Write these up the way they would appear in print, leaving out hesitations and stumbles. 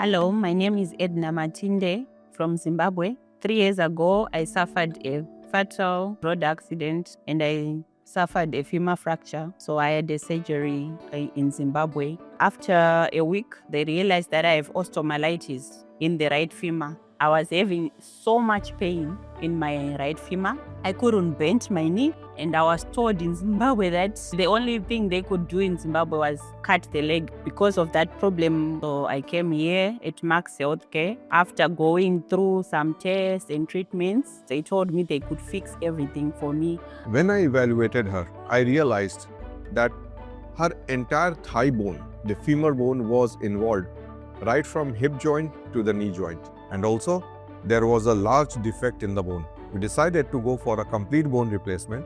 Hello, my name is Edna Matinde from Zimbabwe. 3 years ago, I suffered a fatal road accident and I suffered a femur fracture. So I had a surgery in Zimbabwe. After a week, they realized that I have osteomyelitis in the right femur. I was having so much pain in my right femur. I couldn't bend my knee, and I was told in Zimbabwe that the only thing they could do in Zimbabwe was cut the leg because of that problem. So I came here at Max Healthcare. After going through some tests and treatments, they told me they could fix everything for me. When I evaluated her, I realized that her entire thigh bone, the femur bone, was involved, right from hip joint to the knee joint. And also, there was a large defect in the bone. We decided to go for a complete bone replacement.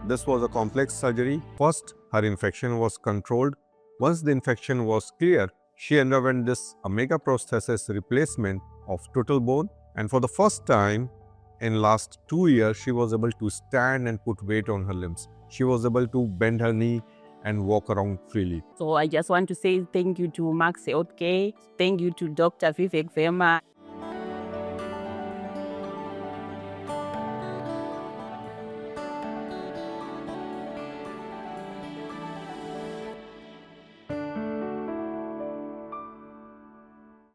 This was a complex surgery. First, her infection was controlled. Once the infection was clear, she underwent this omega prosthesis replacement of total bone. And for the first time in last 2 years, she was able to stand and put weight on her limbs. She was able to bend her knee and walk around freely. So I just want to say thank you to Max Healthcare. Thank you to Dr. Vivek Verma.